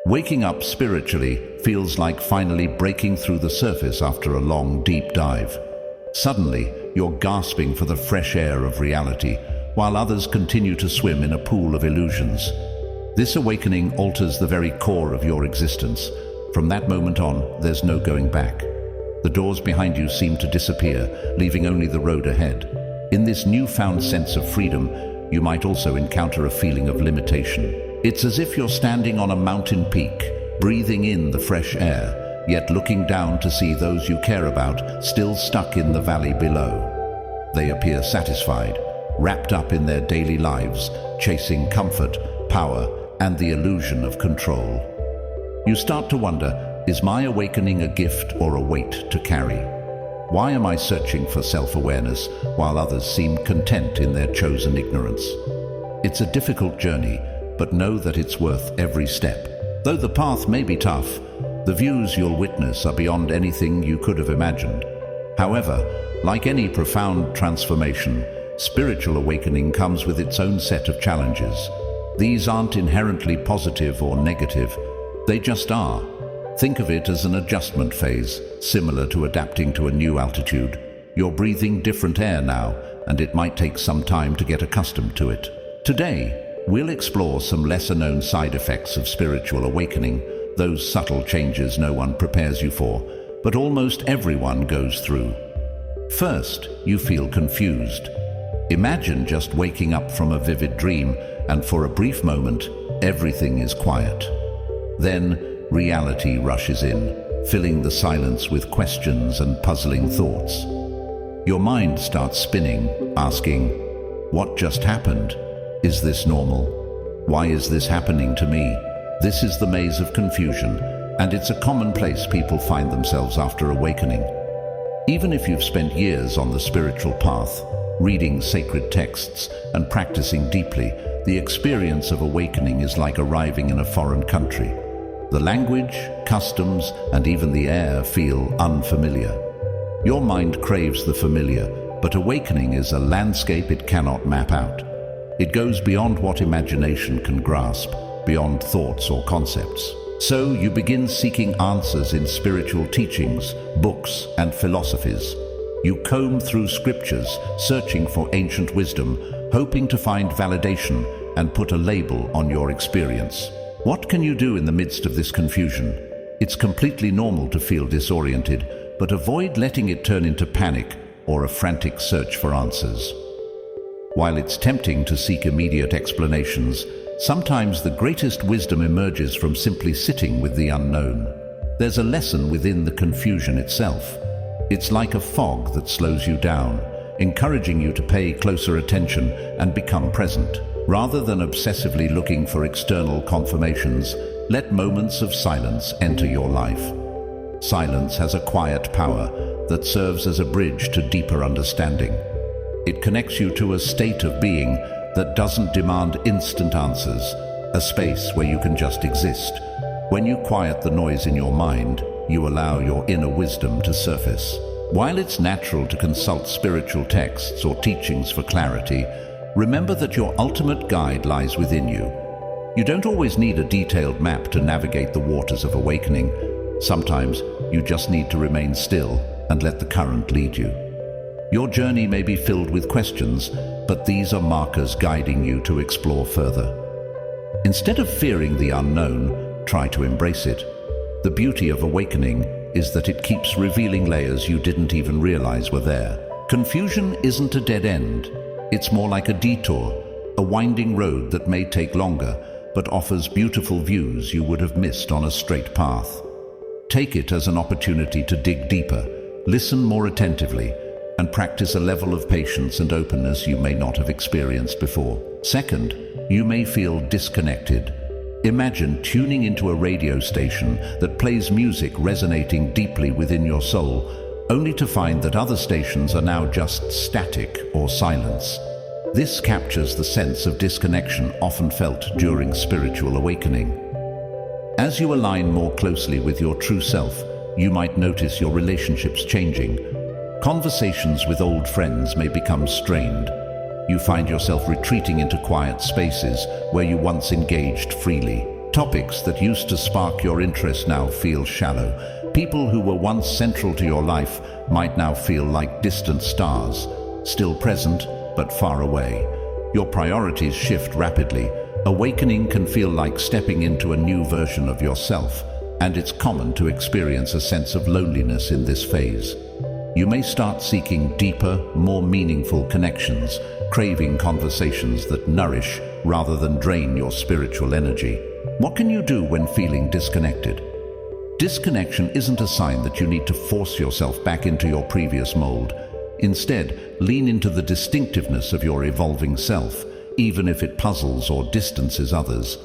Waking up spiritually feels like finally breaking through the surface after a long, deep dive. Suddenly, you're gasping for the fresh air of reality, while others continue to swim in a pool of illusions. This awakening alters the very core of your existence. From that moment on, there's no going back. The doors behind you seem to disappear, leaving only the road ahead. In this newfound sense of freedom, you might also encounter a feeling of limitation. It's as if you're standing on a mountain peak, breathing in the fresh air, yet looking down to see those you care about still stuck in the valley below. They appear satisfied, wrapped up in their daily lives, chasing comfort, power, and the illusion of control. You start to wonder, is my awakening a gift or a weight to carry? Why am I searching for self-awareness while others seem content in their chosen ignorance? It's a difficult journey, but know that it's worth every step. Though the path may be tough, the views you'll witness are beyond anything you could have imagined. However, like any profound transformation, spiritual awakening comes with its own set of challenges. These aren't inherently positive or negative, they just are. Think of it as an adjustment phase, similar to adapting to a new altitude. You're breathing different air now, and it might take some time to get accustomed to it. Today, we'll explore some lesser-known side effects of spiritual awakening, those subtle changes no one prepares you for, but almost everyone goes through. First, you feel confused. Imagine just waking up from a vivid dream, and for a brief moment, everything is quiet. Then, reality rushes in, filling the silence with questions and puzzling thoughts. Your mind starts spinning, asking, what just happened? Is this normal? Why is this happening to me? This is the maze of confusion, and it's a common place people find themselves after awakening. Even if you've spent years on the spiritual path, reading sacred texts and practicing deeply, the experience of awakening is like arriving in a foreign country. The language, customs, and even the air feel unfamiliar. Your mind craves the familiar, but awakening is a landscape it cannot map out. It goes beyond what imagination can grasp, beyond thoughts or concepts. So you begin seeking answers in spiritual teachings, books, and philosophies. You comb through scriptures, searching for ancient wisdom, hoping to find validation and put a label on your experience. What can you do in the midst of this confusion? It's completely normal to feel disoriented, but avoid letting it turn into panic or a frantic search for answers. While it's tempting to seek immediate explanations, sometimes the greatest wisdom emerges from simply sitting with the unknown. There's a lesson within the confusion itself. It's like a fog that slows you down, encouraging you to pay closer attention and become present. Rather than obsessively looking for external confirmations, let moments of silence enter your life. Silence has a quiet power that serves as a bridge to deeper understanding. It connects you to a state of being that doesn't demand instant answers, a space where you can just exist. When you quiet the noise in your mind, you allow your inner wisdom to surface. While it's natural to consult spiritual texts or teachings for clarity, remember that your ultimate guide lies within you. You don't always need a detailed map to navigate the waters of awakening. Sometimes you just need to remain still and let the current lead you. Your journey may be filled with questions, but these are markers guiding you to explore further. Instead of fearing the unknown, try to embrace it. The beauty of awakening is that it keeps revealing layers you didn't even realize were there. Confusion isn't a dead end. It's more like a detour, a winding road that may take longer, but offers beautiful views you would have missed on a straight path. Take it as an opportunity to dig deeper, listen more attentively, and practice a level of patience and openness you may not have experienced before. Second, you may feel disconnected. Imagine tuning into a radio station that plays music resonating deeply within your soul, only to find that other stations are now just static or silence. This captures the sense of disconnection often felt during spiritual awakening. As you align more closely with your true self, you might notice your relationships changing. Conversations with old friends may become strained. You find yourself retreating into quiet spaces where you once engaged freely. Topics that used to spark your interest now feel shallow. People who were once central to your life might now feel like distant stars, still present but far away. Your priorities shift rapidly. Awakening can feel like stepping into a new version of yourself, and it's common to experience a sense of loneliness in this phase. You may start seeking deeper, more meaningful connections, craving conversations that nourish rather than drain your spiritual energy. What can you do when feeling disconnected? Disconnection isn't a sign that you need to force yourself back into your previous mold. Instead, lean into the distinctiveness of your evolving self, even if it puzzles or distances others.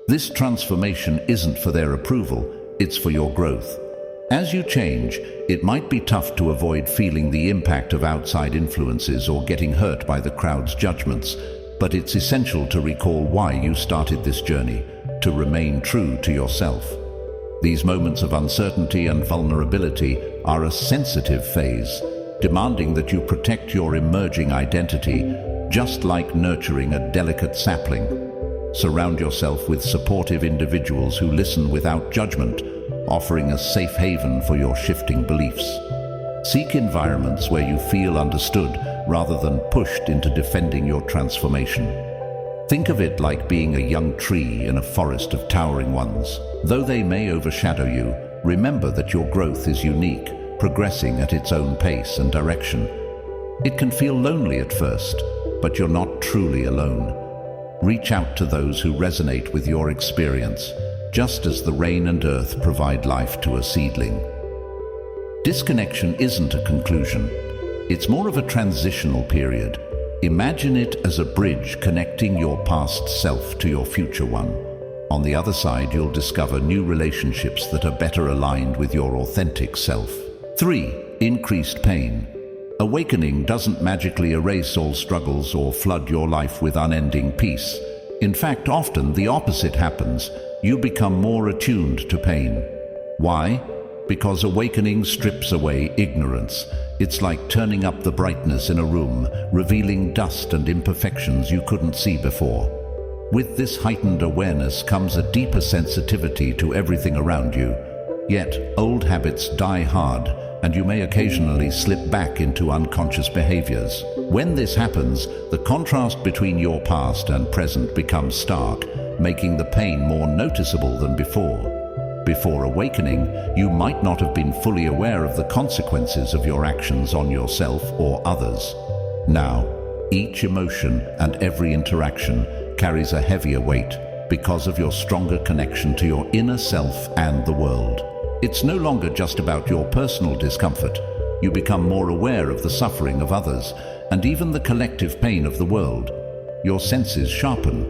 This transformation isn't for their approval, it's for your growth. As you change, it might be tough to avoid feeling the impact of outside influences or getting hurt by the crowd's judgments, but it's essential to recall why you started this journey, to remain true to yourself. These moments of uncertainty and vulnerability are a sensitive phase, demanding that you protect your emerging identity, just like nurturing a delicate sapling. Surround yourself with supportive individuals who listen without judgment, offering a safe haven for your shifting beliefs. Seek environments where you feel understood rather than pushed into defending your transformation. Think of it like being a young tree in a forest of towering ones. Though they may overshadow you, remember that your growth is unique, progressing at its own pace and direction. It can feel lonely at first, but you're not truly alone. Reach out to those who resonate with your experience, just as the rain and earth provide life to a seedling. Disconnection isn't a conclusion. It's more of a transitional period. Imagine it as a bridge connecting your past self to your future one. On the other side, you'll discover new relationships that are better aligned with your authentic self. 3. Increased pain. Awakening doesn't magically erase all struggles or flood your life with unending peace. In fact, often the opposite happens. You become more attuned to pain. Why? Because awakening strips away ignorance. It's like turning up the brightness in a room, revealing dust and imperfections you couldn't see before. With this heightened awareness comes a deeper sensitivity to everything around you. Yet, old habits die hard, and you may occasionally slip back into unconscious behaviors. When this happens, the contrast between your past and present becomes stark, making the pain more noticeable than before. Before awakening, you might not have been fully aware of the consequences of your actions on yourself or others. Now, each emotion and every interaction carries a heavier weight because of your stronger connection to your inner self and the world. It's no longer just about your personal discomfort. You become more aware of the suffering of others and even the collective pain of the world. Your senses sharpen.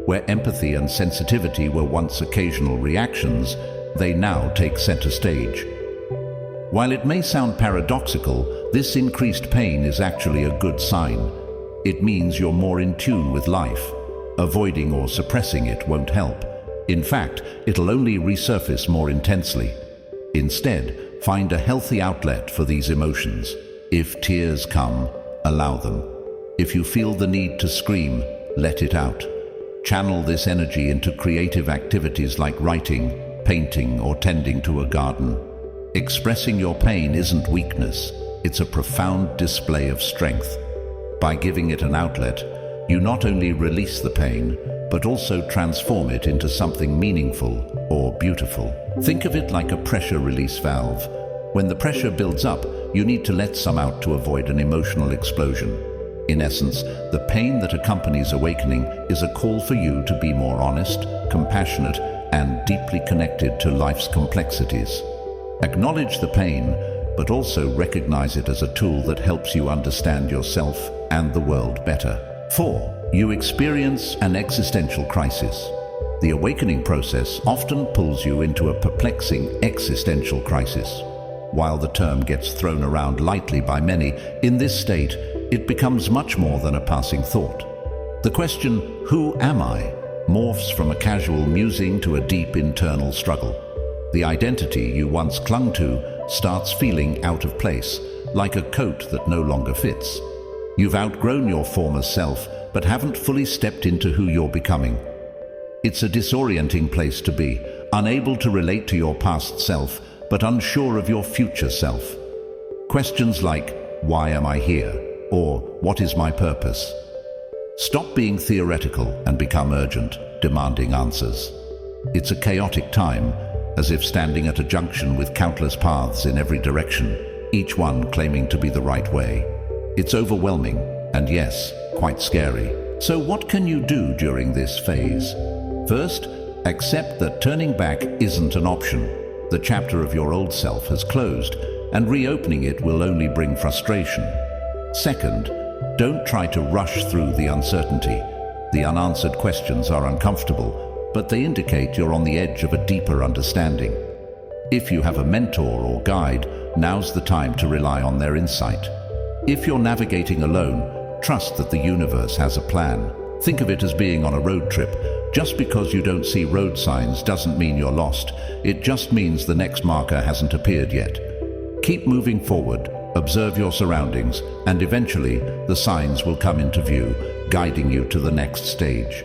Where empathy and sensitivity were once occasional reactions, they now take center stage. While it may sound paradoxical, this increased pain is actually a good sign. It means you're more in tune with life. Avoiding or suppressing it won't help. In fact, it'll only resurface more intensely. Instead, find a healthy outlet for these emotions. If tears come, allow them. If you feel the need to scream, let it out. Channel this energy into creative activities like writing, painting, or tending to a garden. Expressing your pain isn't weakness, it's a profound display of strength. By giving it an outlet, you not only release the pain, but also transform it into something meaningful or beautiful. Think of it like a pressure release valve. When the pressure builds up, you need to let some out to avoid an emotional explosion. In essence, the pain that accompanies awakening is a call for you to be more honest, compassionate, and deeply connected to life's complexities. Acknowledge the pain, but also recognize it as a tool that helps you understand yourself and the world better. 4. You experience an existential crisis. The awakening process often pulls you into a perplexing existential crisis. While the term gets thrown around lightly by many, in this state, it becomes much more than a passing thought. The question, "Who am I?" morphs from a casual musing to a deep internal struggle. The identity you once clung to starts feeling out of place, like a coat that no longer fits. You've outgrown your former self, but haven't fully stepped into who you're becoming. It's a disorienting place to be, unable to relate to your past self, but unsure of your future self. Questions like, "Why am I here?" or "What is my purpose?" Stop being theoretical and become urgent, demanding answers. It's a chaotic time, as if standing at a junction with countless paths in every direction, each one claiming to be the right way. It's overwhelming, and yes, quite scary. So what can you do during this phase? First, accept that turning back isn't an option. The chapter of your old self has closed, and reopening it will only bring frustration. Second, don't try to rush through the uncertainty. The unanswered questions are uncomfortable, but they indicate you're on the edge of a deeper understanding. If you have a mentor or guide, now's the time to rely on their insight. If you're navigating alone, trust that the universe has a plan. Think of it as being on a road trip. Just because you don't see road signs doesn't mean you're lost. It just means the next marker hasn't appeared yet. Keep moving forward, observe your surroundings, and eventually the signs will come into view, guiding you to the next stage.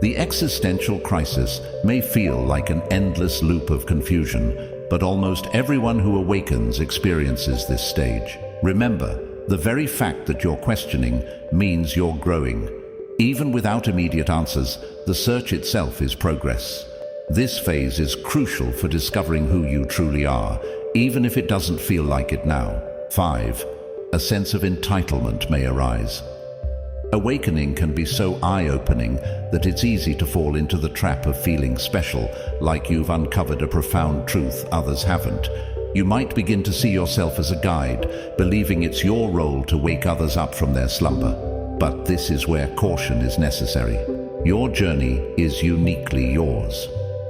The existential crisis may feel like an endless loop of confusion, but almost everyone who awakens experiences this stage. Remember, the very fact that you're questioning means you're growing. Even without immediate answers, the search itself is progress. This phase is crucial for discovering who you truly are, even if it doesn't feel like it now. 5. A sense of entitlement may arise. Awakening can be so eye-opening that it's easy to fall into the trap of feeling special, like you've uncovered a profound truth others haven't. You might begin to see yourself as a guide, believing it's your role to wake others up from their slumber. But this is where caution is necessary. Your journey is uniquely yours.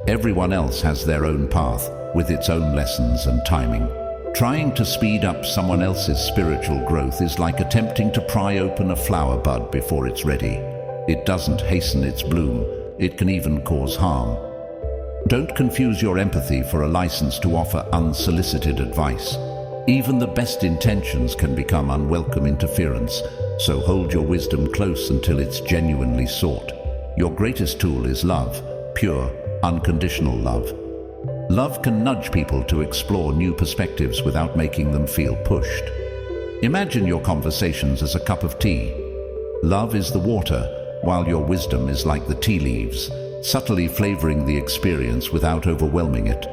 Everyone else has their own path, with its own lessons and timing. Trying to speed up someone else's spiritual growth is like attempting to pry open a flower bud before it's ready. It doesn't hasten its bloom, it can even cause harm. Don't confuse your empathy for a license to offer unsolicited advice. Even the best intentions can become unwelcome interference, so hold your wisdom close until it's genuinely sought. Your greatest tool is love, pure, unconditional love. Love can nudge people to explore new perspectives without making them feel pushed. Imagine your conversations as a cup of tea. Love is the water, while your wisdom is like the tea leaves, subtly flavoring the experience without overwhelming it.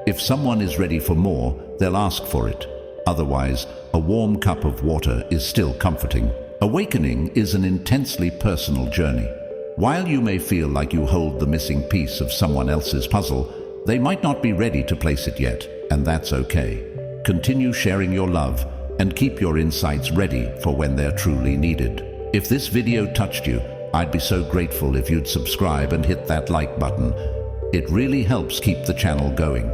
If someone is ready for more, they'll ask for it. Otherwise, a warm cup of water is still comforting. Awakening is an intensely personal journey. While you may feel like you hold the missing piece of someone else's puzzle, they might not be ready to place it yet, and that's okay. Continue sharing your love and keep your insights ready for when they're truly needed. If this video touched you, I'd be so grateful if you'd subscribe and hit that like button. It really helps keep the channel going.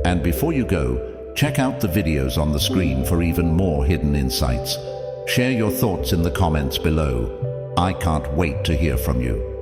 And before you go, check out the videos on the screen for even more hidden insights. Share your thoughts in the comments below. I can't wait to hear from you.